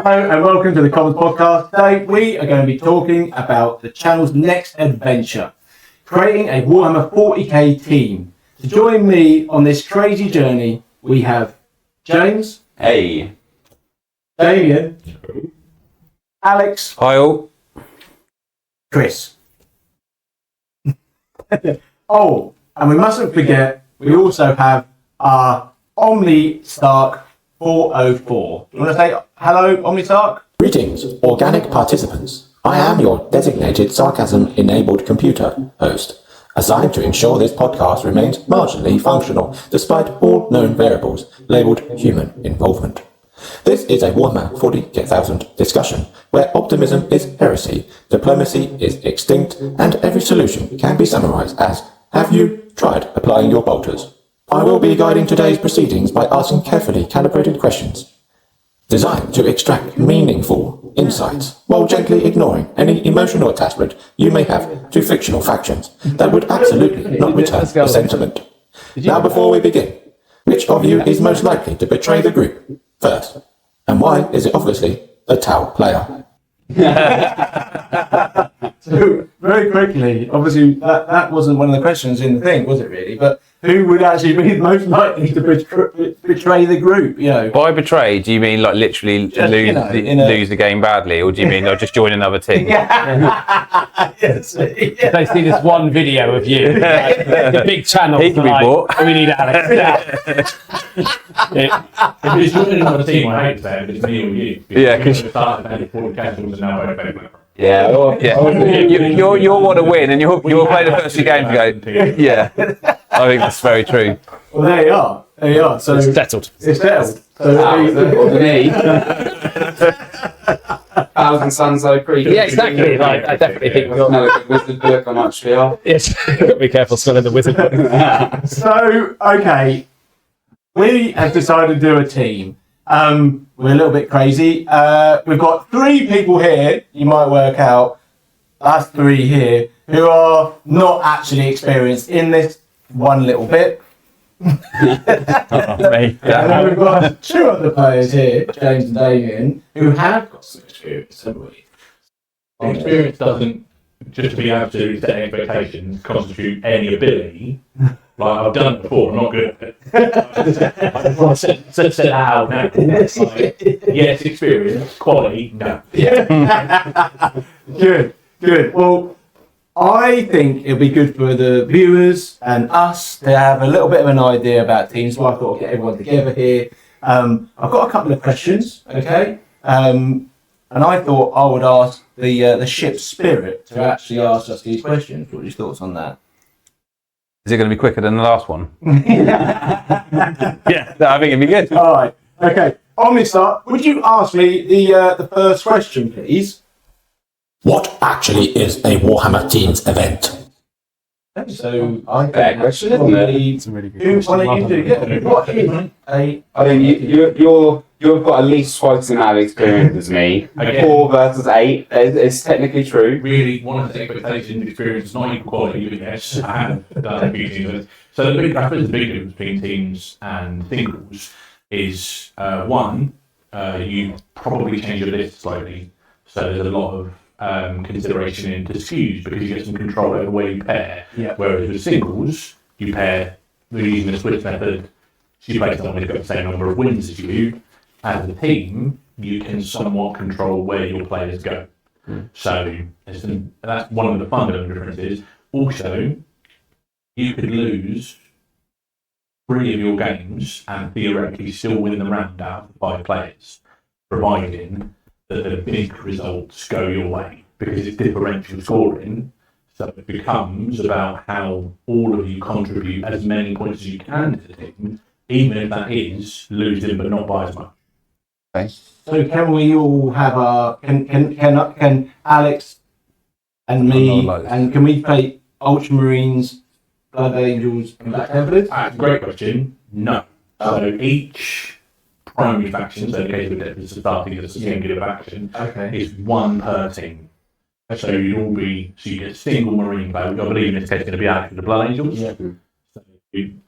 Hello and welcome to the Commons Podcast. Today we are going to be talking about the channel's next adventure, creating a Warhammer 40K team. To join me on this crazy journey, we have James. Hey. Damian. Alex. Hi all. Chris. Oh, and we mustn't forget, we also have our Omnisarc-404. Do you want to say hello, Omnisarc? Greetings, organic participants. I am your designated sarcasm-enabled computer host, assigned to ensure this podcast remains marginally functional despite all known variables labelled human involvement. This is a Warhammer 40,000 discussion where optimism is heresy, diplomacy is extinct, and every solution can be summarised as, have you tried applying your bolters? I will be guiding today's proceedings by asking carefully calibrated questions, designed to extract meaningful insights, while gently ignoring any emotional attachment you may have to fictional factions that would absolutely not return the sentiment. Now before we begin, which of you is most likely to betray the group first? And why is it obviously a Tau player? So, very quickly, obviously that wasn't one of the questions in the thing, was it really? But who would actually be most likely to betray the group, you know? By betray, do you mean like literally lose the game badly, or do you mean like just join another team? Yes. Yeah. They see this one video of you, the big channel. He can be bought. We need Alex. If it's joining another team, I hate to say it, but it's me or you. Yeah, because you started at 40K and now both benefit. yeah. You'll want to win, and you'll play the first few games and go, yeah. I think that's very true. Well, there you are. There you are. So It's settled. It's settled. Thousand Suns so creepy. Yeah, exactly. Like, I definitely think we've got. Another wizard book on HPR. Yes, be careful spelling the wizard book. So, okay, we have decided to do a team. We're a little bit crazy. We've got 3 people here, you might work out, us 3 here, who are not actually experienced in this one little bit. Me. And then we've got 2 other players here, James and Damian, who have got some experience, haven't we? Experience doesn't just be able to set expectations constitute any ability. Like I've done it before, I'm not good at it. I just want to set that out now. Like, yes, experience, quality, no. Good. Well, I think it'll be good for the viewers and us to have a little bit of an idea about teams. So I thought I'd get everyone together here. I've got a couple of questions, okay? And I thought I would ask the Ship Spirit to actually ask us these questions. What are your thoughts on that? Is it going to be quicker than the last one? Yeah, I think it'd be good. All right. Okay. Omnisarc, would you ask me the first question, please? What actually is a Warhammer Teams event? So I Fair question, isn't it? Who why don't you do? Yeah. What is a? I think you've got at least twice the amount of experience as me. Okay. 4 versus 8 is technically true. Really, one of the expectations, experience is not equal quality, but yes, I have done a few teams. So the big difference between teams and singles is one, you probably change your list slightly. So there's a lot of consideration into skews because you get some control over where you pair. Yeah. Whereas with singles, you pair, we're using the split method, so you play someone who's got the same number of wins as you. As a team, you can somewhat control where your players go. So that's one of the fundamental differences. Also, you could lose 3 of your games and theoretically still win the round out of 5 players, providing that the big results go your way, because it's differential scoring. So it becomes about how all of you contribute as many points as you can to the team, even if that is losing but not by as much. Okay. So can we all have can Alex and me and can we play Ultramarines, Blood Angels, and Black Templars? Great question. No. So each primary faction, so in the case of it, starting as a singular faction, is 1 per team. So you'd all be, so you get a single Marine player, which I believe in this case is going to be Alex with the Blood Angels. Yeah. So,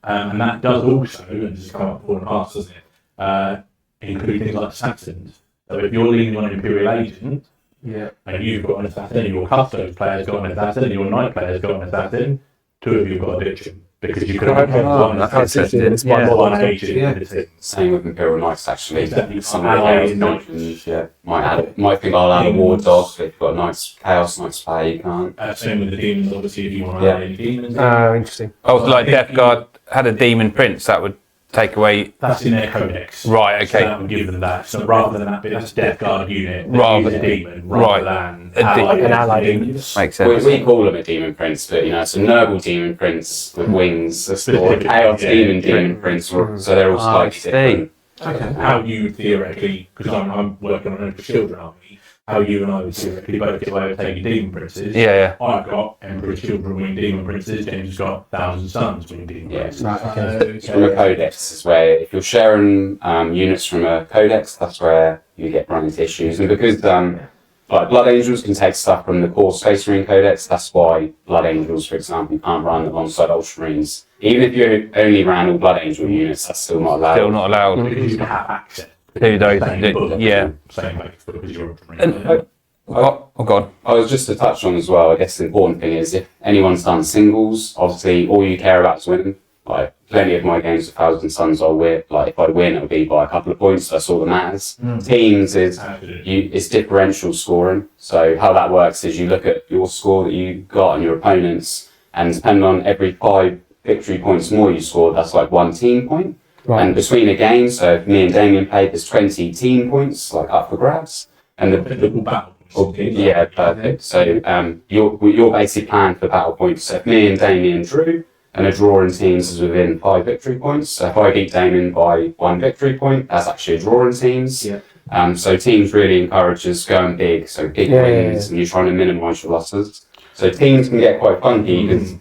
and that does also, and this has come up before in the past, doesn't it, include things like Saxons. So if you're leaning on Imperial Agent, Yeah. and you've got an assassin, and your Custodes player's got an assassin, and your Knight player's got an assassin, two of you have got addiction. Because you could have one that's assassin, interesting. one agent in the team. Same with Imperial Knights, actually. Exactly. Some of the Chaos Knights, might think I'll add a War Dog, but if you've got Knights, Chaos Knights player, you can't. Same with the demons, obviously, if you want to add any demons. Oh, interesting. Oh, so like Death Guard had a demon prince that would take away. That's in their codex. Right, So okay. that would give them that. So rather than that bit, that's Death Guard unit. Rather Rather than- demon, rather than A an allied demons. Makes sense. We call them a Demon Prince, but it's a noble Demon Prince with wings, or a Specific, Chaos yeah. Demon Prince, so they're all I slightly see. different. Okay. How you theoretically, because I'm working on Emperor's Children Army, how you and I would theoretically both get away with taking Demon Princes. Yeah, yeah. I've got Emperor's Children wing Demon Princes, James has got Thousand Sons wing Demon Yeah. Princes. From a codex is where if you're sharing units from a codex, that's where you get run into issues. And because like Blood Angels can take stuff from the core Space Marine codex, that's why Blood Angels, for example, you can't run alongside Ultramarines. Even if you only ran all Blood Angel units, that's still not allowed. Still not allowed. Because you have access To those, same book, yeah. same base book as your And, Ultramarine. oh, God. I was just to touch on as well, I guess the important thing is if anyone's done singles, obviously all you care about is winning. Like plenty of my games with Thousand Sons I'll win. Like if I win it'll be by a couple of points, that's all that matters. Teams is it's differential scoring. So how that works is you look at your score that you got and your opponents, and depending on every 5 victory points more you score, that's like 1 team point. Right. And between a game, so if me and Damian played, there's 20 team points like up for grabs. And The battle. yeah, perfect. So you're basically planned for battle points. So if me and Damian drew, and a draw in teams is within 5 victory points. So if I beat Damian by 1 victory point, that's actually a draw in teams. Yeah. So teams really encourages going big, so big wins, and you're trying to minimise your losses. So teams can get quite funky because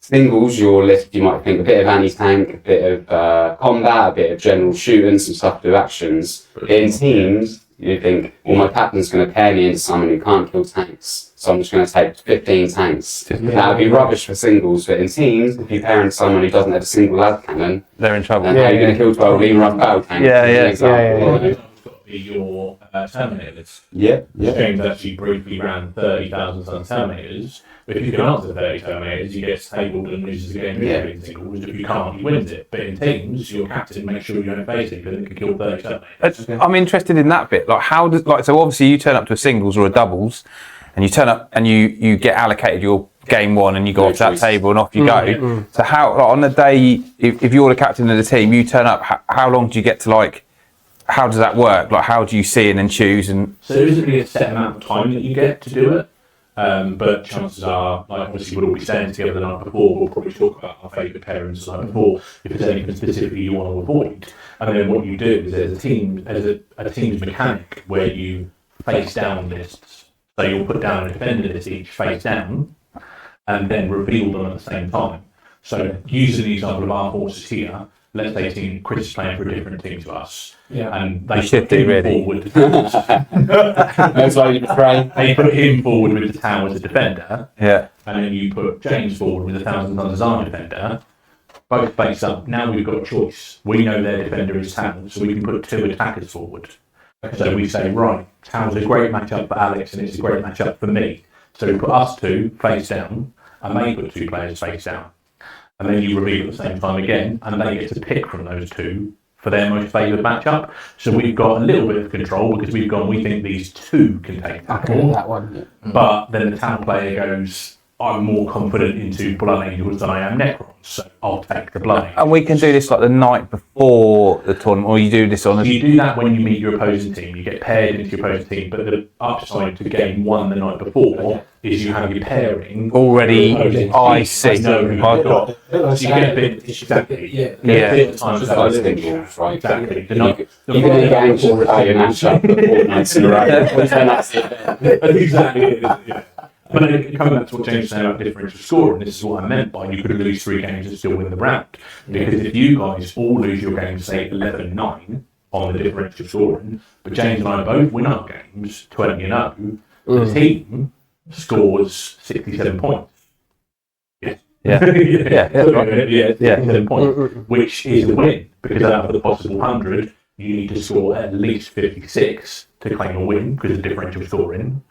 singles, your list, you might think a bit of anti-tank, a bit of combat, a bit of general shooting, some stuff to do actions. But in teams, you think, well, my captain's going to pair me into someone who can't kill tanks, so I'm just going to take 15 tanks. That would be rubbish for singles, but in teams, if you pair into someone who doesn't have a single lad cannon, They're in trouble. then how are you going to kill 12 even rough battle tanks? Yeah, yeah. It's got to be your Terminator list. Yeah. James actually briefly ran 30,000 Sun Terminators. But if you can answer 30 Terminators, you get tabled and loses the game in singles. If you can't, he wins it. But in teams, your captain makes sure you don't face it because it can kill 30 Terminators. I'm interested in that bit. Like, how does so obviously you turn up to a singles or a doubles, and you turn up and you get allocated your game one, and you go off to that table and off you go. So how on the day, if you're the captain of the team, you turn up. How long do you get to How does that work? Like, how do you see and then choose? And So there isn't really a set amount of time that you get to do it. But chances are, obviously we'll all be staying together the night before, we'll probably talk about our favourite pairings the night before, if there's anything specifically you want to avoid. And then what you do is there's a team's mechanic where you face down lists. So you'll put down a defender list each face down, and then reveal them at the same time. So using the example of our forces here, let's say Chris is playing for a different team to us. Yeah. And they should put him do, really. forward. That's why you betray. They put him forward with the tower as a defender, yeah, and then you put James forward with 1,000 Tons as our defender. Both face up. Now we've got a choice. We know their defender is Towers, so we can put 2 attackers forward. So we say, right, Towers is a great matchup for Alex, and it's a great matchup for me. So we put us 2 face down, and they put 2 players face down. And then you reveal at the same time again, and they get to pick from those 2 for their most favoured matchup. So we've got a little bit of control because we think these 2 can take that one. But then the town player goes, I'm more confident into Blood Angels than I am Necrons, so I'll take the Blood Angels. and we can do this the night before the tournament, or you do this on. So you do that when you meet your opposing team. You get paired into your opposing team, but the upside to game 1 the night before is you have your pairing Already, I see. know who I've you've got. So you get a bit exactly. Yeah. You get a bit of time Just to like that. singles, right? Exactly. The You night- could the you could night- get anxious about your matchup for 4 nights in a row. Then that's it. That's exactly it. Yeah. But then coming back to what James said about differential scoring, this is what I meant by you could lose 3 games and still win the round. Because if you guys all lose your games, say 11-9 on the differential scoring, but James and I both win our games 20-0, the team scores 67 points. Yes. Yeah. Yeah, that's right. Yeah, 67 points, which is a win because out of the possible 100, you need to score at least 56 to claim a win because of differential scoring.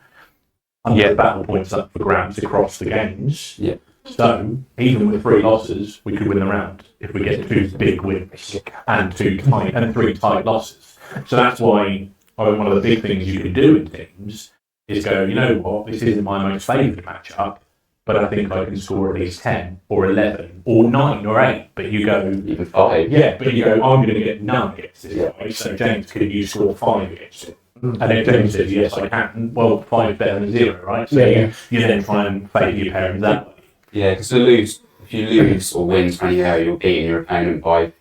The battle points up for grabs across the games. Yeah. So even with 3 losses, we could win the round if we get 2 big wins and 3 tight losses. So that's why one of the big things you can do in teams is go, you know what, this isn't my most favoured matchup, but I think I can score at least 10 or 11 or 9 or 8. But you go, even 5. Yeah, but you go, I'm going to get none against this guy. So James, could you score 5 against him? And if James says, yes, I can, well, 5 is better than 0, right? So you then try and favour your parents that way. Yeah, because if you lose or win 20-0, you're beating your opponent by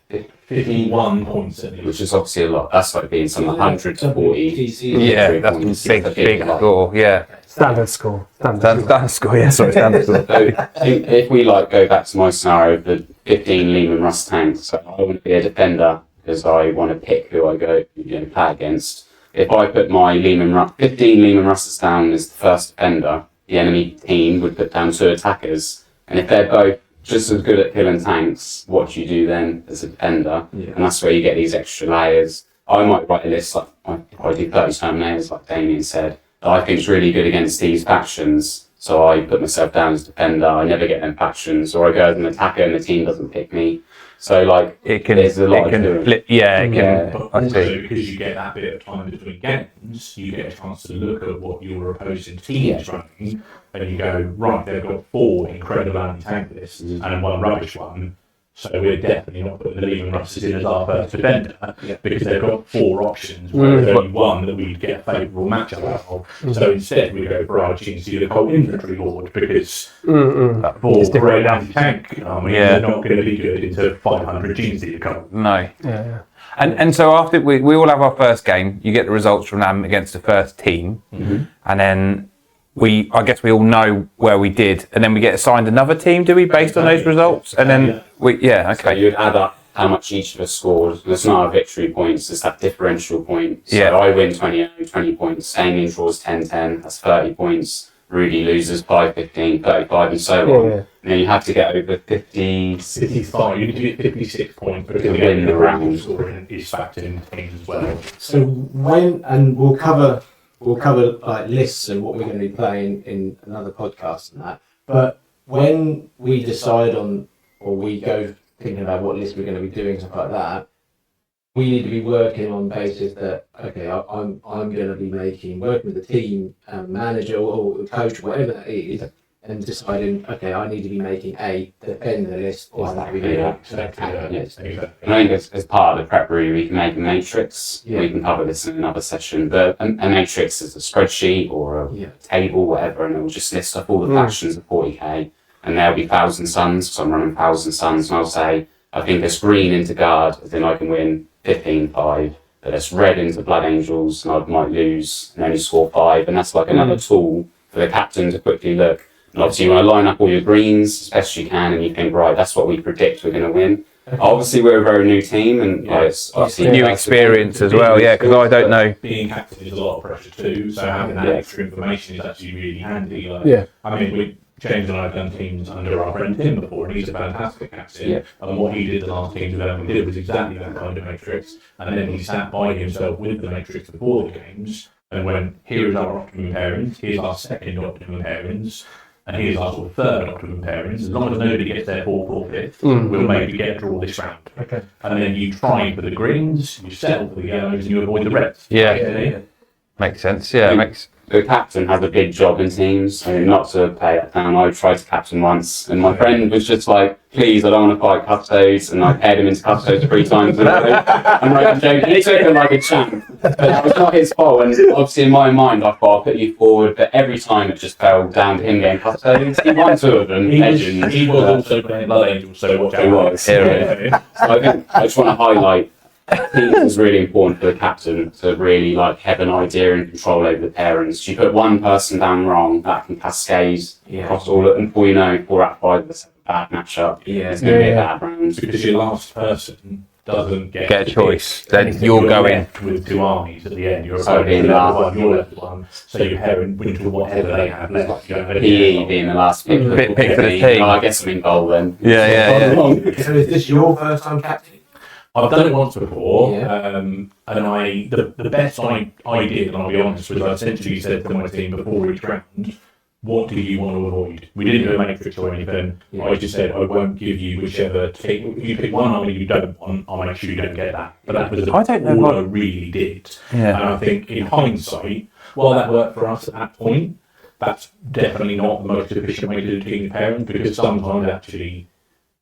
51 points at least. Which is obviously a lot. That's like being some 100 to 40. Yeah, that's a big score. Yeah. Standard score. Standard score. Yeah, sorry, standard score. So if we go back to my scenario of the 15 Lehman Russ tanks, so I want to be a defender because I want to pick who I go play against. If I put my 15 Lehman Russes down as the first defender, the enemy team would put down 2 attackers. And if they're both just as good at killing tanks, what do you do then as a defender? Yeah. And that's where you get these extra layers. I might write a list, like I do 30 Terminators, like Damian said, that I think is really good against these factions. So I put myself down as defender, I never get them factions, or I go as an attacker and the team doesn't pick me. So there's a lot of doing. Flip, But also because you get that bit of time between games, you get a chance to look at what your opposing team is running, and you go, right, they've got 4 incredible anti-tank lists and 1 rubbish one, so we're definitely not putting the Lehman Russes in as our first defender because they've got 4 options, whereas only 1 that we'd get a favourable matchup out of. So instead we go for our GC the Cold Infantry Horde because 4 great anti-tank army they're not going to be good into 500 GC Cold. No. Yeah. And so after we all have our first game, you get the results from them against the first team, and then I guess we all know where we did, and then we get assigned another team, do we, based on those results? And then So you'd add up how much each of us scored. There's not our victory points, there's that differential point. So I win 20 points, Damian draws 10-10, that's 30 points. Rudy loses 5-15, 35, and so on. And then you have to get over 55. You need to get 56 points because to win the round. Scoring is factored into things as well. So we'll cover like lists and what we're going to be playing in another podcast and that. But when we decide on, or we go thinking about what list we're going to be doing, stuff like that, we need to be working on basis that, okay, I'm going to be working with the team, manager or coach, whatever that is, and deciding, okay, I need to be making a defender list or I need to be making an attacker list. And I think as part of the prep review, we can make a matrix. We can cover this in another session, but a matrix is a spreadsheet or a table, whatever, and it will just list up all the factions of 40k, and there'll be 1,000 Suns, so I'm running 1,000 Suns, and I'll say, I think this green into guard, then I can win 15-5, but it's red into Blood Angels, and I might lose and only score 5, and that's like another tool for the captain to quickly look. And obviously you want to line up all your greens as best you can, and you think, right, that's what we predict we're going to win. Obviously we're a very new team, and it's obviously new experience as well, because I don't know. Being captain is a lot of pressure too, so having that extra information is actually really handy. I mean, James and I have done teams under our friend Tim before, and he's a fantastic captain. And what he did the last team development did was exactly that kind of matrix. And then he sat by himself with the matrix before the games and went, here is our optimum pairings, here's our second optimum pairings, and here's our sort of third optimum pairings. As long as nobody gets their 4th or 5th, we'll maybe get a draw this round. Okay. And then you try for the greens, you settle for the yellows, and you avoid the reds. Makes sense. The captain has a big job in teams. I mean, not to play that down, I tried to captain once, and my friend was just like, please, I don't want to fight Custodes, and I paired him into Custodes 3 times in a row. And like, he took it like a champ, but that was not his fault, and obviously in my mind I thought, I'll put you forward, but every time it just fell down to him getting Custodes. He won 2 of them, he was also playing Blood Angels, so watch out. He was. So I think I just want to highlight, teams is really important for the captain to really have an idea and control over the pairings. You put one person down wrong, that can cascade across all of them. Before you know, 4 out of 5 is a bad matchup. It's going to be a bad round. Because your last person doesn't get a choice. Then you're going with 2 armies at the end. You're left one, you're left one. So your parent wins with whatever they have left. PE being the last pick for the team. I guess I'm in goal then. Yeah. So is this your first time captain? I've done it once before, Yeah. and the best I did, and I'll be honest, was I essentially said to my team before each round, what do you want to avoid? We didn't do a matrix or anything. Yeah. I just said I won't give you whichever. If you pick one army you don't want, I'll make sure you don't get that. But that was I don't know all what- I really did. Yeah. And I think in hindsight, while that worked for us at that point, that's definitely not the most efficient way to do team pairing, because sometimes actually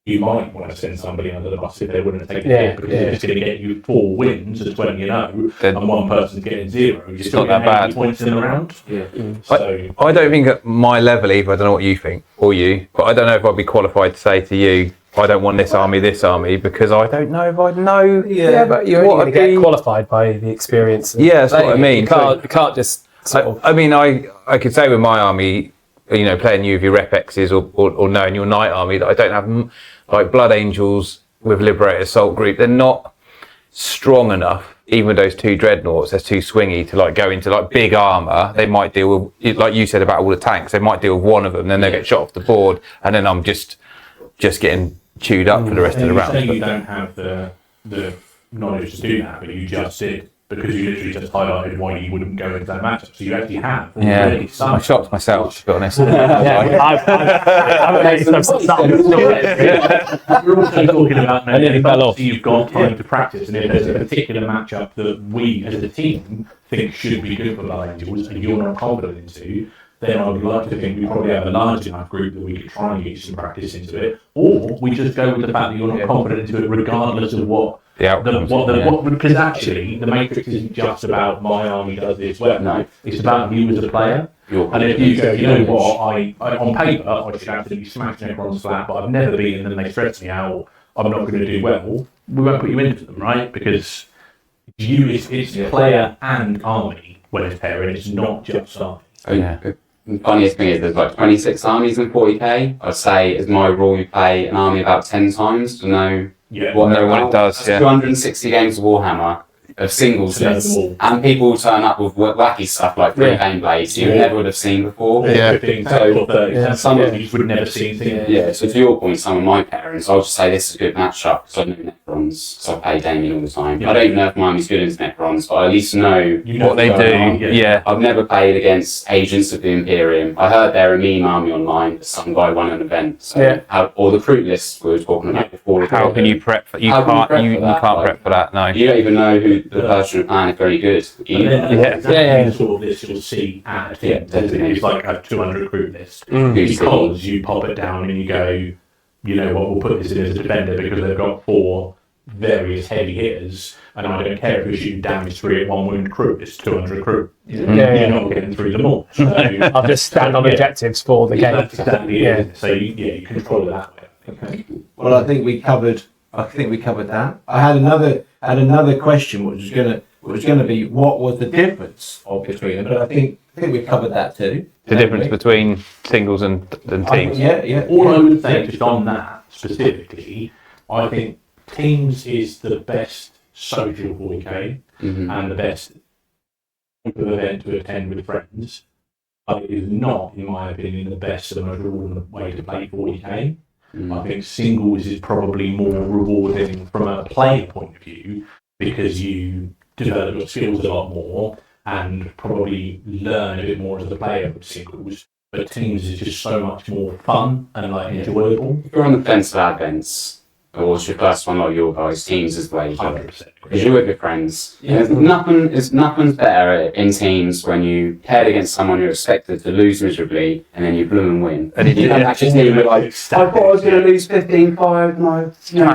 you might want to send somebody under the bus if they wouldn't take the hit, because it's going to get you 4 wins to 20-0, Then- and one person's getting 0. You're still not that getting 80 bad. points in the round. Yeah. So I don't think at my level either, I don't know what you think, or you, but I don't know if I'd be qualified to say to you, I don't want this army, because I don't know if I'd know. Yeah, but you're what only going to I'd get be- qualified by the experience. Yeah, that's what I mean. You can't just sort of... I mean, I could say with my army, you know, playing you with your rep X's or knowing your knight army, that I don't have like Blood Angels with Liberator Assault Group. They're not strong enough. Even those 2 dreadnoughts, they're too swingy to like go into like big armor. They might deal with, like you said about all the tanks, they might deal with one of them, then they get shot off the board, and then I'm just getting chewed up for the rest of the you round. say you don't have the knowledge to do that, but you just did, because you literally just highlighted why you wouldn't go into that matchup. So you actually have already Yeah, some. I shocked myself, to be honest. I've made some stuff. We're also talking about I nearly fell off. you've got time to practice, and if there's a particular matchup that we as a team think should be good for Blood Angels and you're not confident into, then I would like to think we probably have a large enough group that we could try and get some practice into it, or we just go with the fact that you're not confident into it regardless of what The outcomes, because actually the Matrix isn't just about my army does this well. No. It's about you as a player. And if you go, you know what, I on paper I should absolutely smash Necrons flat, but I've never been, and then they stress me out, I'm not going to do well. We won't put you into them, right? Because it's player and army when it's pairing. It's not just army. The funniest thing is there's like 26 armies in 40k. I'd say as my rule, you play an army about 10 times to know what know they're what it about. does, That's yeah. 260 games of Warhammer of singles To know lists, them all. and people turn up with wacky stuff like 3 Bane Blades you never would have seen before. Yeah. 15 So, or 30 yeah, some of you would never see things. Yeah, so to your point, some of my parents, I'll just say this is a good matchup because I know Necrons, so I play Damian all the time. Yeah. I don't even know if my army's good against Necrons, but I at least know You know What they what's going do, on. yeah. I've never played against Agents of the Imperium. I heard they're a meme army online, but some guy won an event. So or the recruit list we were talking about before. How can you prep for, you How can you can't prep you for that? can't Like, prep for that, no. You don't even know who the person you're playing if they're any good. And then Yeah. exactly the sort of list you'll see at a team. Yeah, definitely. It's like a 200 recruit list. Who's Because you pop it down and you go, you know what, we'll put this in as a defender because they've got 4 various heavy hitters, and I don't care if you're shooting damage 3 at 1 wound crew, it's 200 crew. You're not getting through them all. So, I'll just stand on objectives for the game. That's exactly it. So you control it that way. Okay. Well, I think we covered that. I had another question, which was gonna be what was the difference between them, but I think we covered that too. The difference between singles and teams. Yeah. All I would say just on that specifically, I think teams is the best social 40k and the best type of event to attend with friends. But it is not, in my opinion, the best or the most rewarding way to play 40k. I think singles is probably more rewarding from a player point of view because you develop your skills a lot more and probably learn a bit more as a player with singles. But teams is just so much more fun and like enjoyable. If you're on the fence of Advents, or it's your first one like your guys, teams is the way you do it. 100%. Because you're with your friends. There's nothing's better in teams when you paired against someone you're expected to lose miserably and then you bloom and win. And you come back to your team with like, I thought I was going to lose 15-5, no,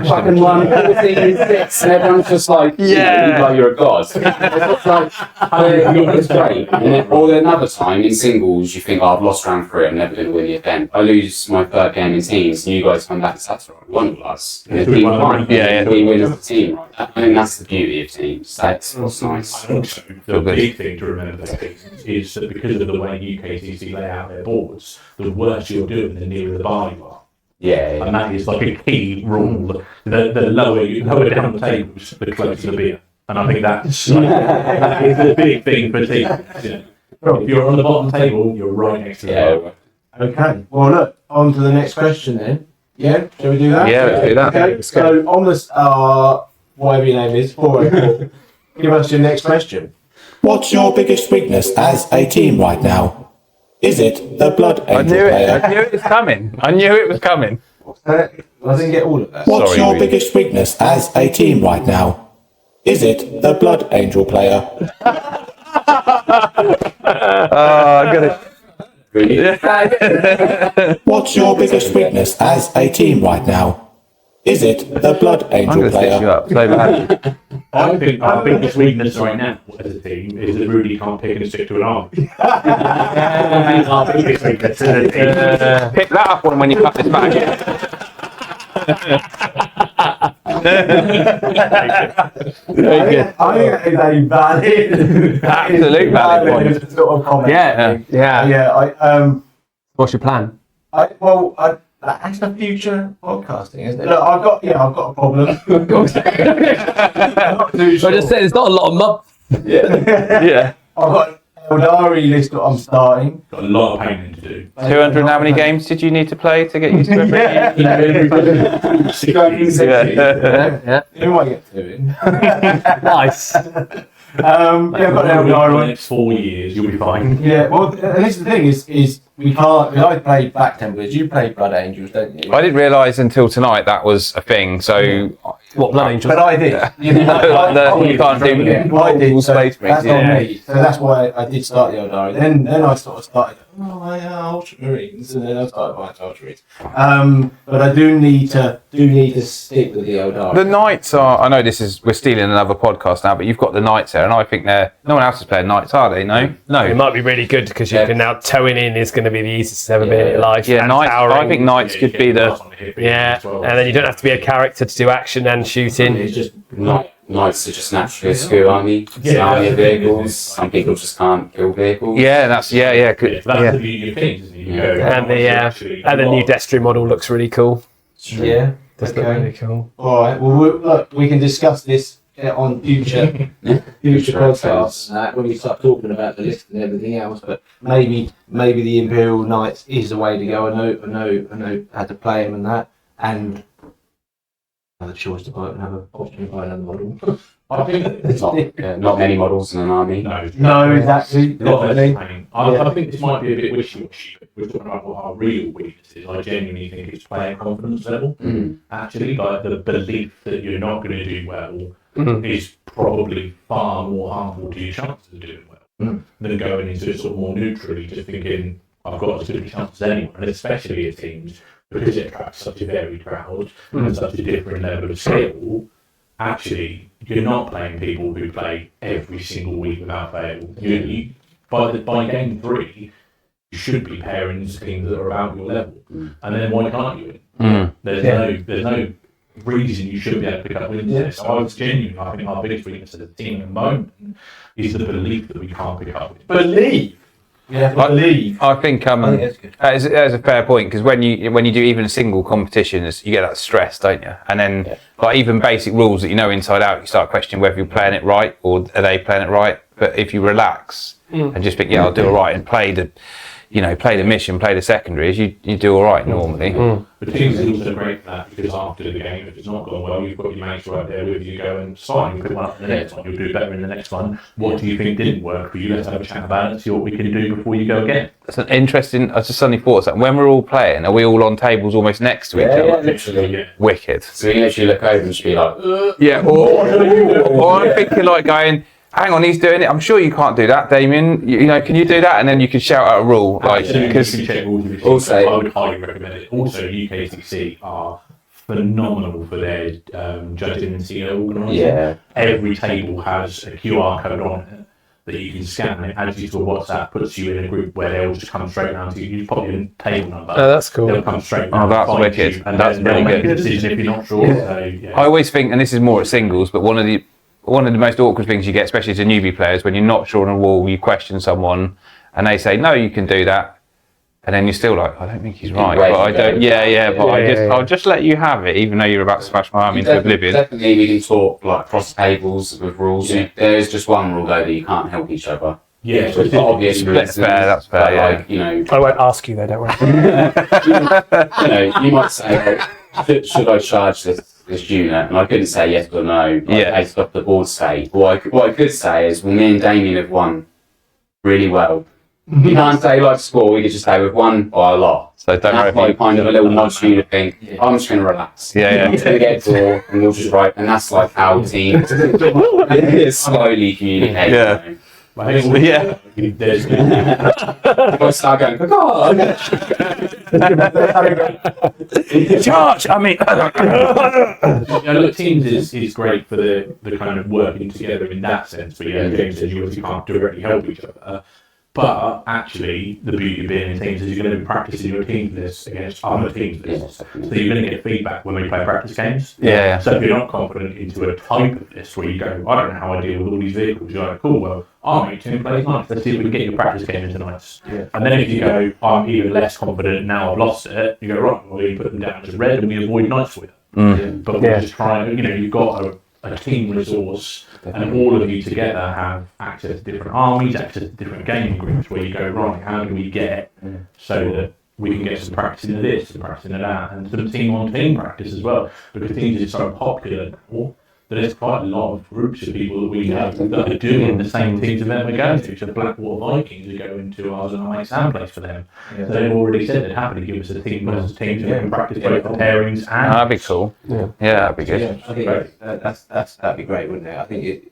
fucking won 14-6, and everyone's just like, like you're a god. It's like, it's great. And then, or another time in singles, you think, I've lost round 3, I'm never going to win the event. I lose my 3rd game in teams, and you guys come back and say, that's right, won with us. And the team won. We win as a team, right? I think that's the beauty of teams. That's what's nice. And also, the big thing to remember with teams is that because of the way UKCC lay out their boards, the worse you're doing, the nearer the bar you are. Yeah. And that is like a key rule. The lower you lower down the tables, the closer the beer. And I think that's like, that is the big thing for teams. Yeah. If you're on the bottom table, you're right next to the bar. Okay. Well, look, on to the next question then. Yeah, shall we do that? Yeah, let's do that. Okay. So on this, whatever your name is, 404. Give us your next question. What's your biggest weakness as a team right now? Is it the Blood Angel player? I knew it was coming. I knew it was coming. I didn't get all of that. What's Sorry, your Reed. biggest weakness as a team right now? Is it the Blood Angel player? I got it. What's your biggest weakness as a team right now? Is it the Blood I'm Angel going to stitch you player? up so bad. I think our biggest weakness right now as a team is that Rudy can't pick and stick to an army. Our biggest weakness as a team. Pick that up when you cut this back. Very good. I think that is a valid, Absolute valid point. sort of comment. Yeah. Yeah. What's your plan? That's the future podcasting, isn't it? Look, I've got a problem. I'm not too I sure. just said it's not a lot of months. Yeah. I've got an Eldari list that I'm starting. Got a lot of painting to do. 200, how many games did you need to play to get used to everything? Yeah. Who might get to it? Nice. I've got an For the Eldari. next 4 years, you'll be fine. Yeah, well, and this is the thing is we can't. Because I played Black Templars, you played Blood Angels, don't you? I didn't realise until tonight that was a thing. So What, Blood Angels? But I did. You you can't do I did. multiple So space that's marines, on yeah. me. So that's why I did start the Eldari. Then I sort of started. Oh, my Ultramarines, and then I started buying Ultramarines. But I do need to stick with the Eldari. The Knights are. I know we're stealing another podcast now, but you've got the Knights there, and I think no one else is playing Knights, are they? No. It might be really good because you can now towing in is going to be the easiest it's ever been in your life. Yeah, and Knights. towering. I think Knights could be the. Yeah, and then you don't have to be a character to do action and shooting. It's just Knights are just naturally a screw army. It's an army of vehicles. Some people just can't kill vehicles. Yeah, that's That's the yeah. beauty of things, isn't it? You go, And the new Destry model looks really cool. yeah. Does look Okay. really cool. All right. Well, look, we can discuss this on future podcasts when we start talking about the list and everything else. But maybe the Imperial Knights is the way to go. I know how to play them and that. And another choice to buy another option to buy another model. I think It's not many models in an army. No, exactly. A lot of Definitely. pain. I think this might be a bit wishy-washy. We're talking about what our real weaknesses. I genuinely think it's player confidence level. Actually, like the belief that you're not going to do well is probably far more harmful to your chances of doing well than going into it sort of more neutrally, just thinking I've got as good a chance as anyone, and especially at teams because it attracts such a varied crowd and such a different level of skill. Actually, you're not playing people who play every single week without fail. By game 3, you should be pairing teams that are about your level, and then why can't you win? There's no reason you shouldn't be able to pick up wins. Yeah. So I think our biggest weakness as a team at the moment is the belief that we can't pick up wins. Believe. Yeah, believe. I think that's good. that is a fair point because when you do even a single competition, you get that stress, don't you? And then like even basic rules that you know inside out, you start questioning whether you're playing it right or are they playing it right. But if you relax and just think, I'll do all right, and play the mission, play the secondaries, you do all right normally. But teams is also great for that because after the game, if it's not gone well, you've got your mates right there with you going, it's fine, you pick one up in the next one, you'll do better in the next one. What do you think didn't work for you? Let's have a chat about it and see what we can do before you go again. That's an interesting. I just suddenly thought that when we're all playing, are we all on tables almost next to each other? Yeah, literally. Yeah. Wicked. So you literally look over and just be like, Yeah. Or I'm thinking like going, hang on, he's doing it. I'm sure you can't do that, Damian. Can you do that? And then you can shout out a rule, because Also- I would highly recommend it. Also, UKTC are phenomenal for their judging and CO organising. Yeah. Every table has a QR code on it that you can scan, and it adds you to a WhatsApp, puts you in a group where they'll just come straight round to you. You pop your table number. Oh, that's cool. They'll come straight Oh, round. that's find wicked. you, and That's then they'll really make good. a decision if you're not sure. So, yeah. I always think, and this is more at singles, but one of the most awkward things you get, especially as a newbie player, is when you're not sure on a rule, you question someone, and they say, "No, you can do that," and then you're still like, "I don't think he's right," Wait, but I don't. Yeah. I'll just let you have it, even though you're about to smash my arm into oblivion. Definitely, we can talk like cross tables with rules. There is just one rule though that you can't help each other. Yeah, For obvious reasons. That's fair, But, yeah. like, I won't ask you though, don't worry. you might say, like, should I charge this this unit, and I couldn't say yes or no. Based off the board state. What I could say is, well, me and Damian have won really well. You can't say like score. We could just say we've won by a lot. So don't that's worry. like kind of a little nudge for you to think. I'm just going to relax. Yeah. I'm just going to get a draw, and we'll just write. And that's like how teams slowly communicate. Yeah. You know. Yeah. If I start going, God. Charge! I mean, Look, Teams is great for the kind of working together in that sense. But yeah, James says you obviously can't directly help each other. But actually, the beauty of being in Teams is you're going to be practicing your Teams lists against other Teams lists. So you're going to get feedback when we play practice games. Yeah. So if you're not confident into a type of list where you go, I don't know how I deal with all these vehicles, you're like, cool, well, I'll make Tim play nice. Let's see if we can get your practice game into nice. Yeah. And then if you go, I'm even less confident now I've lost it, you go, right, well, we put them down as red and we avoid nice with it. But we're just trying, you've got a team resource, and all of you together have access to different armies, access to different gaming groups, where you go, right, how do we get so that we can get some practice into this and practice into that, and some team-on-team practice as well, because Teams is so popular now that there's quite a lot of groups of people that we know that are doing the same Teams event we're going to. So Blackwater Vikings are going to ours and I make sound place for them. So they've already said they'd happily give us a team versus team so we can practice both the pairings and... that'd be cool. Yeah, that'd be good. Yeah, I think that'd be great, wouldn't it? I think you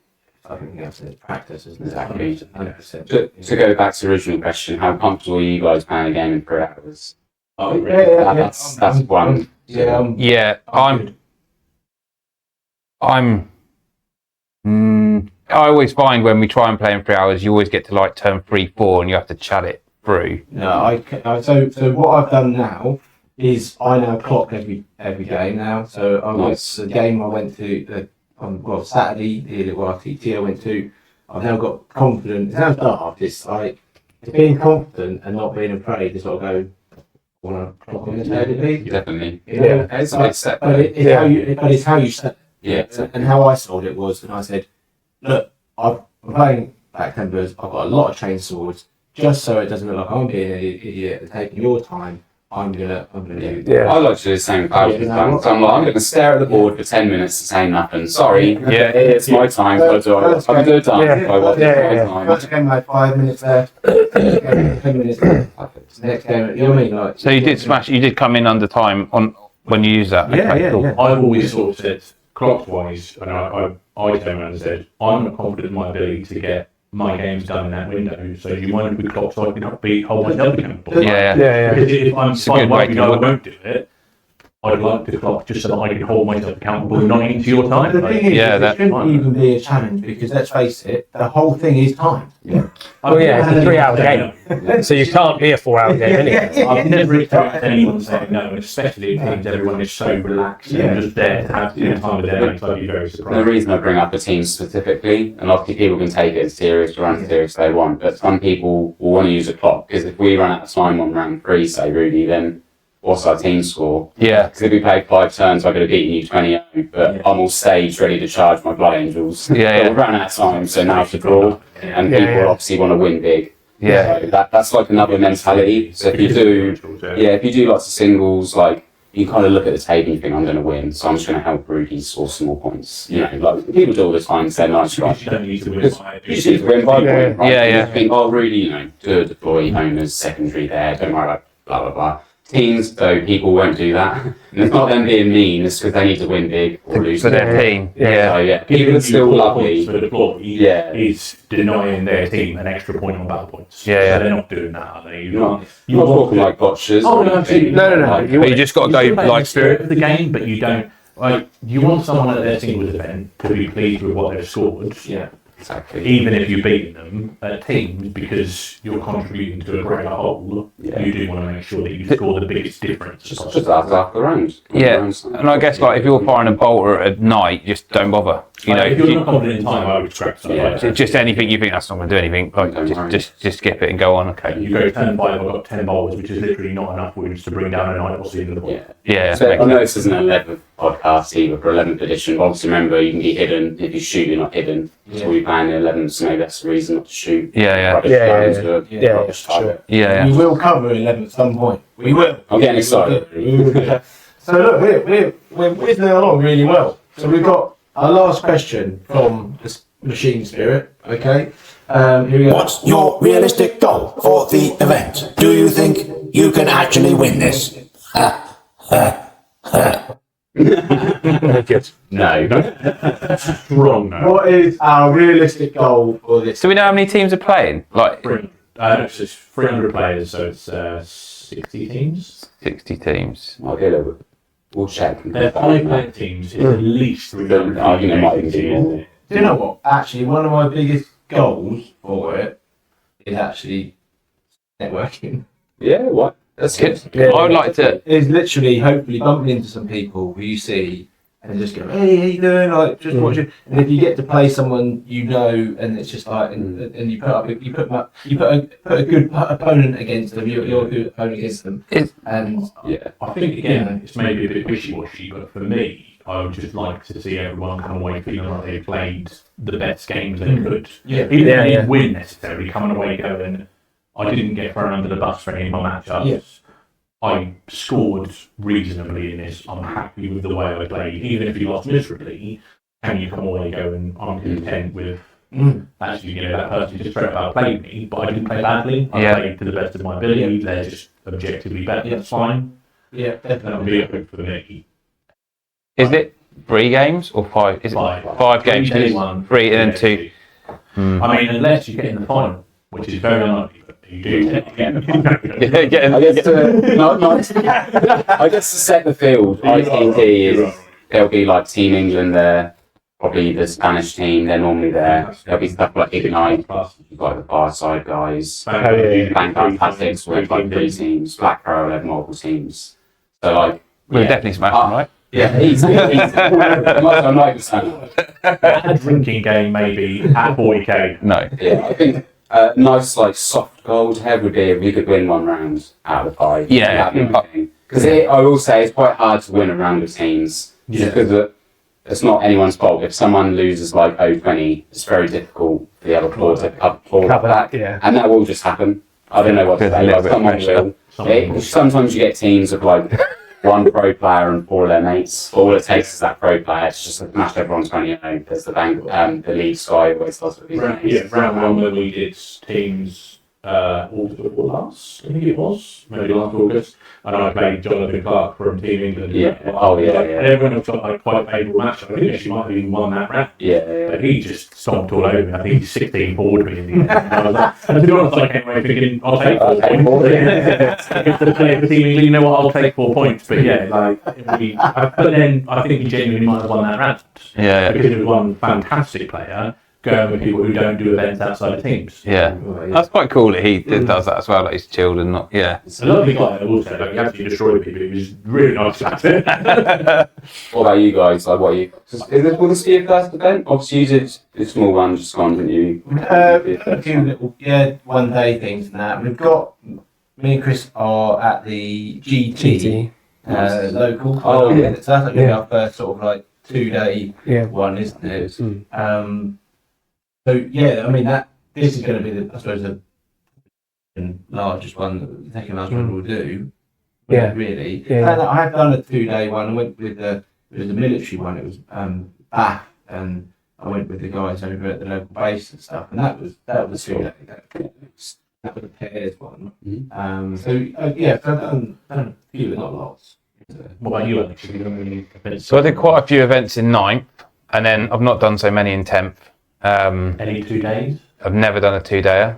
have to practice, isn't it? Exactly. 100%. To go back to the original question, how comfortable are you guys playing a game in 3 hours? Oh, yeah. That's one. Yeah, I always find when we try and play in 3 hours, you always get to like turn 3, 4, and you have to chat it through. No, so what I've done now is I now clock every game now. So the game I went to on Saturday, the little RTT I went to, I've now got confident. It sounds daft. It's like being confident and not being afraid. Is what I go. Want to clock on the table? Definitely. It's how you set. Yeah. And how I sold it was, and I said, look, I'm playing Black Templars, I've got a lot of chainswords, just so it doesn't look like I'm being an idiot and taking your time, I'm gonna do that. I like to do the same thousands of times. I'm going to stare at the board for 10 minutes and say nothing. Sorry, it's my time. I'm good time. First game, like 5 minutes left. 10 minutes left. Next game, you know what I mean? Like, So you did come in under time on when you use that. Yeah. I've always sort of said, clockwise, and I came around and said, I'm not confident in my ability to get my games done in that window, so you mind if we clock so I can hold myself accountable? Yeah. Because if I'm It's a good way to I do it. won't do it, I'd like to clock just so that I can hold myself accountable, not into your time. the thing is, that- it shouldn't even be a challenge, because let's face it, the whole thing is time. Well, yeah, it's a 3-hour game, so you can't be a 4-hour game anyway. I've never experienced anyone saying no, and especially in teams, everyone is so relaxed and just there to have time with their mates. I'd be very The surprised. reason I bring up the team specifically, and obviously people can take it as serious or unserious they want, but some people will want to use a clock, because if we run out of time on round 3, say Rudy, then what's our team score? Yeah. Because if we played 5 turns, I could have beaten you 20-0, but I'm all staged, ready to charge my Blood Angels. But we ran out of time, so now it's a draw, and people obviously want to win big. Yeah. So that's like another mentality. So if you do lots of singles, like you kind of look at the table and you think, I'm going to win, so I'm just going to help Rudy score some more points. You know, like people do all the time, say nice You guys. don't need to win by You just need to win by point, right? Yeah. You think, oh, Rudy, do deploy owners secondary there, don't worry about blah, blah, blah. Teams, though, people won't do that. And it's not them being mean, it's because they need to win big or lose. For their team. So, people are still lovely. For deploy is denying their team an extra point on battle points. So they're not doing that, are they? You're not talking like botchers. Oh, no, absolutely. But you just got to go like spirit of the game, but you don't. Like, you want someone at their singles event to be pleased with what they've scored. Yeah, exactly. Even if you've beaten them at teams, because you're contributing to a greater whole, you do want to make sure that you score the biggest difference. Just after the round. and I guess like if you're firing a bolter at night, just don't bother. If you're not confident in time, I would scrap stuff like that. Just anything you think that's not going to do anything, like just skip it and go on. Okay. You go turn 5, I've got 10 bowls, which is literally not enough wounds to bring down a night boss into the ball. So I know this isn't an 11th podcast either for 11th edition, but obviously remember you can be hidden. If you shoot, you're not hidden. So we plan the 11th, so maybe that's the reason not to shoot. We will cover 11 at some point. We will. I'm getting excited. So look, we're whizzing along really well. So we've got our last question from the Machine Spirit. Okay. Here we go. What's your realistic goal for the event? Do you think you can actually win this? Good. No. Wrong. No. What is our realistic goal for this? Do we know how many teams are playing? Like It's just 300 players, so it's 60 teams. 60 teams. Might be a little bit. We'll check. They're 5-player teams. It's at least 300. I think it might even be more. Do you know what? Actually, one of my biggest goals for it is actually networking. Yeah, what? That's good. I would like to. Is literally hopefully bumping into some people who you see and just go, hey, how you doing? Like just watching. And if you get to play someone you know, and it's just like, and you put a good opponent against them, you're a good opponent against them. And Yeah. I think again, it's maybe a bit wishy-washy, but for me, I would just like to see everyone come away feeling like they played the best games they could. Yeah. Even if they didn't win necessarily, coming away going, I didn't get thrown under the bus for any of my matchups. Yeah. I scored reasonably in this. I'm happy with the way I played. Even if you lost miserably, can you come away going, I'm content with actually, that person just straight up outplayed me, but I didn't play badly. I played to the best of my ability. They're just objectively better. That's fine. yeah, definitely. That would be a hope for me. Is it 3 games or 5? Is it 5 games? Day one, 3 and then 2. I mean, unless you get in the final, which is very unlikely. But you do. I guess to set the field, ITT is there'll be like Team England there, probably the Spanish team, they're normally there. There'll be stuff like Ignite, you've got the Fireside guys, Vanguard Tactics with like 3 teams, Black Crow have multiple teams. So like We'll definitely smash them, right? Yeah, easy. I'm not even saying. A drinking game maybe at 40k. No. Yeah, I think nice like soft gold head would be if you could win 1 round out of 5. Yeah. Because I will say it's quite hard to win a round of teams. Yeah. Because it's not anyone's fault. If someone loses like 0-20, it's very difficult for the other player to cover that. Yeah. And that will just happen. I don't know what to There's a say. little Like, bit of someone will. Sometimes you get teams of like 1 pro player and 4 of their mates. All it takes is that pro player to just smash everyone 20-0. There's the league Sky always does with these games. Round 1 when we did teams last, I think it was, maybe last August, and I played Jonathan Clark from Team England. Yeah. Oh, yeah. And everyone else got like quite a favourable match. I think she might have even won that round. Yeah. But he just stomped all over me. I think he's 16 forward me in the end. And I was like, and to be honest, I came away thinking, I'll take 4 points. If the player for Team England, you know what, I'll take 4 points. But yeah, but then I think he genuinely might have won that round. Yeah. Because it was one fantastic player going with people who don't do events outside of teams. Yeah. That's quite cool that he does that as well. Like he's chilled and not. Yeah. It's a lovely guy, I will say. Like, he actually destroyed people. He was really nice about it. What about you guys? Like, will this be a first event? Obviously, you did a small one just gone, didn't you? A few little, 1-day things and that. We've got, me and Chris are at the GT. Local. Oh, yeah. So that's like gonna be our first sort of like 2-day one, isn't it? So yeah, I mean this is going to be I suppose the largest one that the second largest one will do. Yeah. Really. Yeah. And I have done a 2-day one. I went with it was a military one. It was Bath, and I went with the guys over at the local base and stuff. And that was 2 days. That was a pairs one. So I've done a few, but not lots. What about you, Alex? Have you done any events? So I did quite a few events in 9th, and then I've not done so many in 10th. Any 2 days? I've never done a 2-dayer.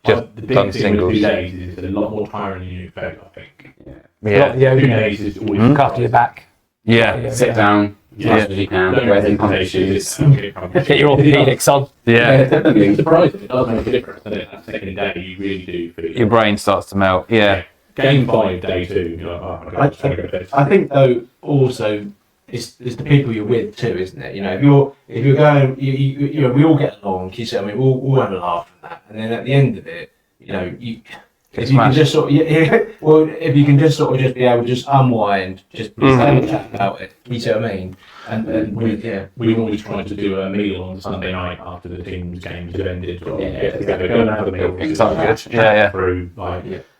Just The done big thing singles. with 2 days is it's a lot more tiring than you expect, I think. Yeah. 2 days is always Look after your back. Yeah. Sit down, as much as you can, wear some comfy shoes. Get your orthopedics on. Yeah. Definitely. Surprising, it does make a difference, doesn't it? That second day, you really do feel Your brain starts to melt. Yeah. Game 5, day 2, you're like, oh my god, I just want to go to bed. I think though also it's the people you're with too, isn't it? You know, if you're going, you know, we all get along. You see, I mean, we'll have a laugh from that, and then at the end of it, you know, if you can just sort of, well, if you can just sort of just be able to just unwind, just have a chat about it. You see what I mean? And we always try to do a meal on Sunday night after the team's games have ended. Get together, go and have a meal. Sounds good. Yeah. Through,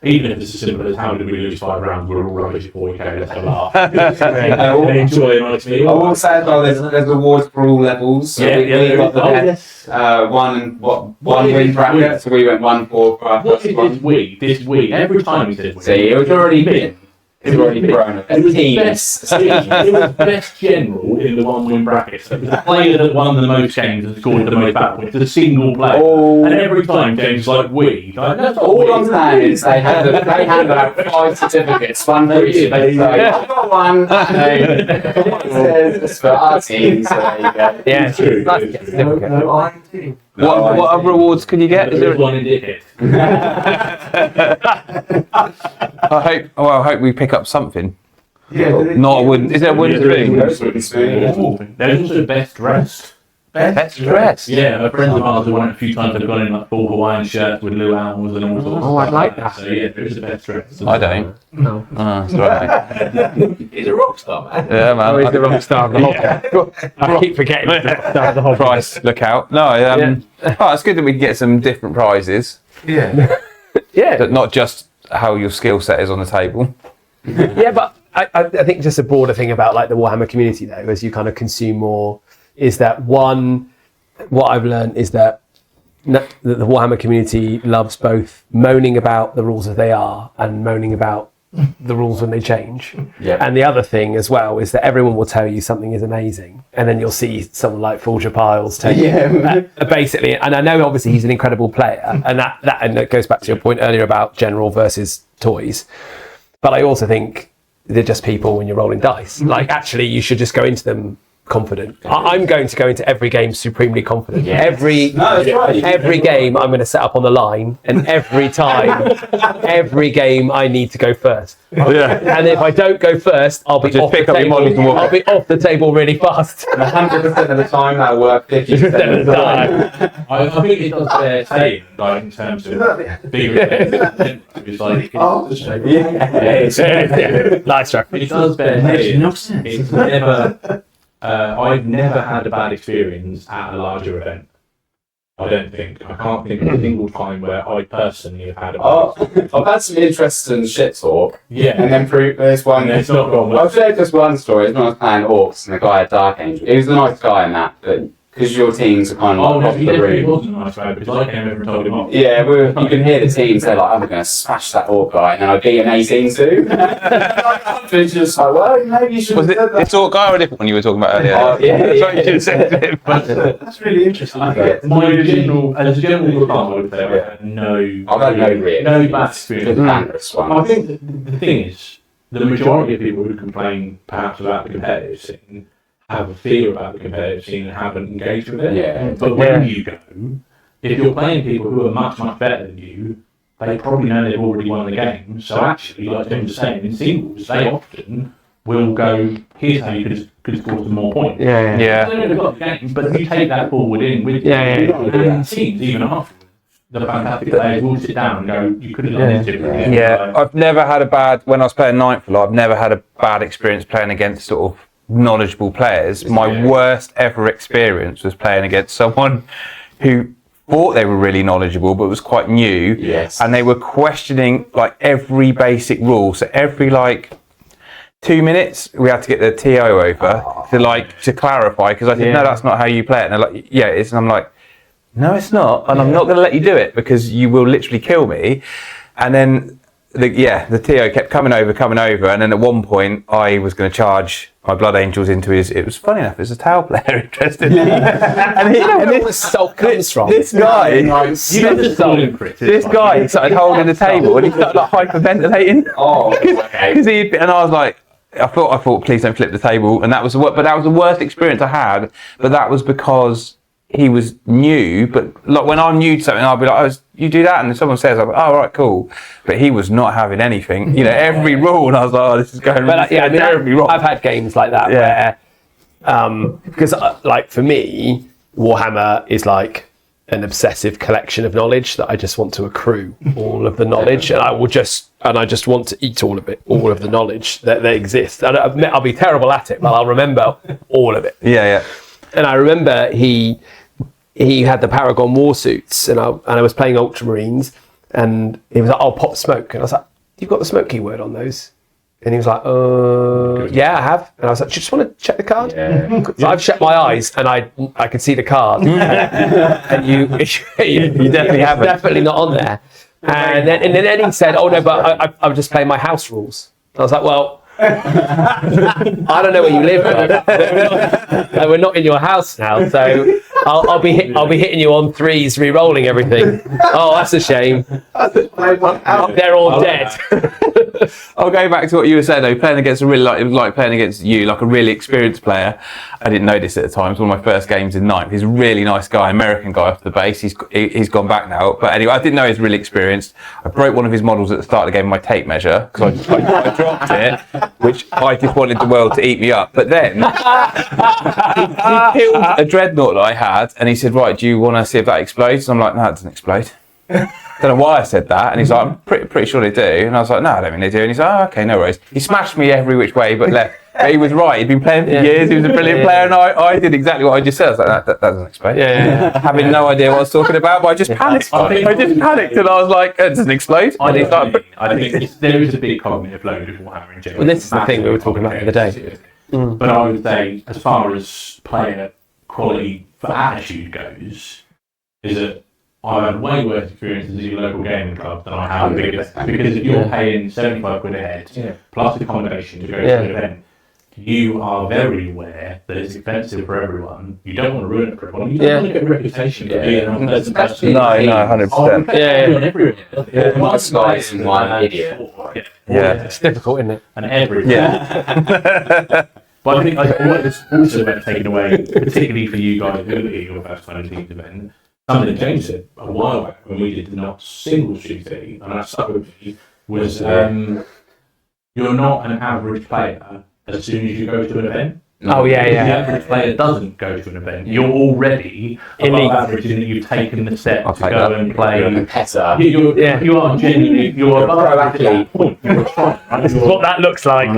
even if it's as simple as how did we lose 5 rounds, we're all rubbish before we go, let's have a laugh. And enjoy a nice meal. I will say as well, there's awards for all levels. So we got the best one win bracket, so we went 1-4 for our What first is one. this week? Every time we said we. See, it was already been. It's already grown up. It was best general in the 1-win brackets. It was the player that won the most games and scored the most battle points. A single player. Oh. And every time James was like, we. Like, that's not All we. I'm saying is they handed out 5 certificates, one for each. They say, I've got one. It says for our team, so there you go. Yeah, True. No iron team. What other rewards can you get? Is There's there, one in dickhead. I hope we pick up something. Yeah. Not a wooden. Is there a wooden spoon? Those wooden spoons. There's also best dressed. Best dressed. Yeah, a friend of ours who won it a few times have gone in like full Hawaiian shirts with luau's and all sorts. Oh, I'd like that. So yeah, there is a best dressed. I don't. No. Oh, that's right. He's a rock star, man. Yeah, man. Always the wrong star of the hobby. I keep forgetting the wrong star of the hobby. Price, look out. No, it's good that we can get some different prizes. Yeah. Yeah, But not just how your skill set is on the table. yeah, but I think just a broader thing about like the Warhammer community though, as you kind of consume more, is that one, what I've learned is that the Warhammer community loves both moaning about the rules as they are and moaning about the rules when they change. Yeah. And the other thing as well is that everyone will tell you something is amazing, and then you'll see someone like Forger Piles tell you basically. And I know obviously he's an incredible player, and that goes back to your point earlier about general versus toys. But I also think they're just people when you're rolling dice. Like actually, you should just go into them confident. I'm going to go into every game supremely confident. Yes. Every game I'm going to set up on the line, and every game I need to go first. Yeah. And if I don't go first, I'll be off the pick up your models and table. walk I'll be off the table really fast. 100% of the time that'll work, 50% of the time. I think it does bear saying, like in terms of bigger events. It's like, Nice track. it does bear saying. It's never. I've never had a bad experience at a larger event. I don't think. I can't think of a single time where I personally have had a bad experience. I've had some interesting shit talk. Yeah. And then through this one, And it's not gone well. I've shared just one story. It's when I was playing Orcs and the guy had Dark Angel. He was a nice guy in that, but because your teams are kind of Oh, no, off he the definitely room. wasn't a nice guy because I came over and told him off. Yeah, you can hear the team say like, I'm going to smash that Orc guy, and then I beat an 18-2. It's just like, well, maybe you should Was have it said that. this Orc guy or a different one you were talking about earlier? Oh, yeah, That's what yeah. you should have said to him. That's really interesting. As a general rule of thumb, I would say I've had no bad experience. Dangerous one. I think the thing is, the majority of people who complain perhaps about the competitive scene have a fear about the competitive scene and haven't engaged with it. Yeah. But when you go, if you're playing people who are much, much better than you, they probably know they've already won the game. So actually, like Tim was saying, in singles, they often will go, here's how you could score some more points. Yeah. Yeah. They know they've got the game, but you take that forward in with you. Yeah. And in teams, even afterwards, the fantastic players will sit down and go, you could have done this differently. Yeah, I've never had a bad, when I was playing Nightfall, I've never had a bad experience playing against sort of knowledgeable players. My worst ever experience was playing against someone who thought they were really knowledgeable but was quite new. Yes. And they were questioning like every basic rule. So every like 2 minutes we had to get the TO over to clarify, because I said, no, that's not how you play it. And they're like, yeah, it is. And I'm like, no, it's not. And I'm not going to let you do it because you will literally kill me. And then the TO kept coming over. And then at one point I was going to charge my Blood Angels into his, it was funny enough, it was a Tau player, interestingly. And this salt comes from. this guy, You know the stolen crit. this guy started holding the table and he started like hyperventilating. Oh, okay. Because and I was like, I thought, please don't flip the table. And that was the worst experience I had. But that was because he was new. But like when I'm new to something, I'll be like, oh, you do that, and if someone says, I'm like, oh, right, cool. But he was not having anything. You know, every rule, and I was like, oh, this is going terribly wrong. I've had games like that where, because like for me, Warhammer is like an obsessive collection of knowledge that I just want to accrue all of the knowledge, and I just want to eat all of the knowledge that exists. And I'll be terrible at it, but I'll remember all of it. Yeah. And I remember he had the Paragon war suits, and I was playing Ultramarines, and he was like, "I'll pop smoke," and I was like, "You've got the smoke keyword on those?" And he was like, yeah, I have. And I was like, do you just want to check the card? Yeah. So I've shut my eyes and I can see the card. And you definitely haven't. Definitely not on there. And then he said, oh no, but I'm just playing my house rules. I was like, well, I don't know where you live, but we're not in your house now, so I'll be hitting you on 3s, re-rolling everything. Oh, that's a shame. They're all dead. I'll go back to what you were saying though. Playing against it was like playing against you, like a really experienced player. I didn't know this at the time. It was one of my first games in 9th. He's a really nice guy, American guy off the base. He's gone back now, but anyway, I didn't know he was really experienced. I broke one of his models at the start of the game with my tape measure because I dropped it, which I just wanted the world to eat me up. But then he killed a dreadnought that I had, and he said, "Right, do you want to see if that explodes?" And I'm like, "No, it doesn't explode." Don't know why I said that, and he's like, "I'm pretty sure they do," and I was like, "No, I don't think they do," and he's like, "Oh, okay, no worries." He smashed me every which way but left. But he was right. He'd been playing for years. He was a brilliant player, and I did exactly what I just said. I was like, that doesn't explode. Having no idea what I was talking about, but I just panicked. I just panicked, and I was like, "It doesn't explode." I think there is a big cognitive load of Warhammer in general. Well, this is the thing we were talking about the other day. But I would say, as far as player quality for attitude goes, is that I've had way worse experiences at your local gaming club than I have at because if you're paying 75 quid a head plus accommodation to go to an event, you are very aware that it's expensive for everyone. You don't want to ruin it for everyone. You don't want to get a reputation for being an unpleasant person. No, 100%. Yeah. One guy's one idiot. It's difficult, isn't it? And everything. But I think it's also about taking away, particularly for you guys who are at your first 20 teams event, something that James said a while back when we did the not single shooting, and that stuck with me, was you're not an average player as soon as you go to an event. Oh, yeah. The average player doesn't go to an event. You're already above average in that you've taken the step to go and play. You're a competitor. You are genuinely, you're above average at that point. You're trying, right? This is what that looks like.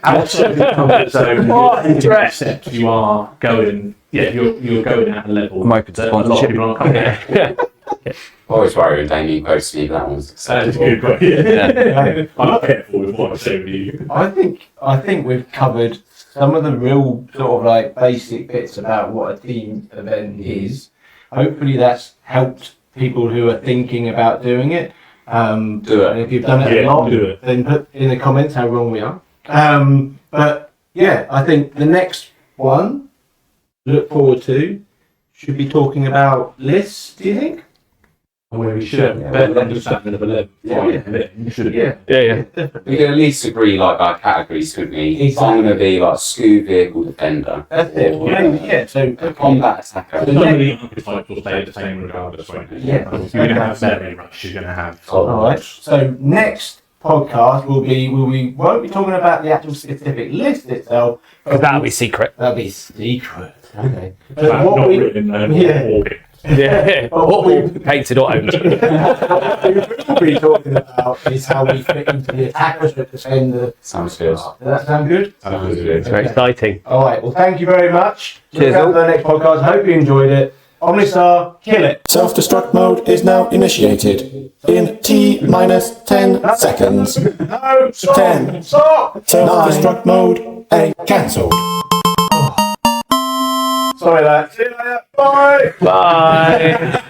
Outside of the comfort zone, steps you are going, you're going at a level I'm open to that a lot of people aren't coming at. I always worry when Damian quotes me, but that one's That's acceptable. a good point. I'm not careful with what I say with you. I think we've covered some of the real sort of like basic bits about what a team event is. Hopefully that's helped people who are thinking about doing it. Do it. And if you've done it a lot, then put in the comments how wrong we are. But yeah, I think the next one, look forward to, should be talking about lists, do you think? Where we should have better understanding of a level. You should have. We can at least agree like our categories, couldn't we? Exactly. I'm going to be like scoot vehicle defender. That's it. Yeah. So Combat attacker. Some of the archetypes will stay the same regardless, won't they? Yeah. You're going to have melee rush, you're going to have... all right. So next podcast we won't be talking about the actual specific list itself. Because that'll be secret. That'll be secret. Okay. But not written or picked. But what we Painted or owned. will be talking about is how we fit into the attackers with defender. Sounds good. Does that sound good? Sounds good. It's very exciting. All right. Well, thank you very much. Cheers, Look out all. for the next podcast. Hope you enjoyed it. Omnisarc, kill it. Self-destruct mode is now initiated in T-10 seconds. No, stop. 10. Stop. Self-destruct mode cancelled. Sorry, that. See you later. Bye. Bye.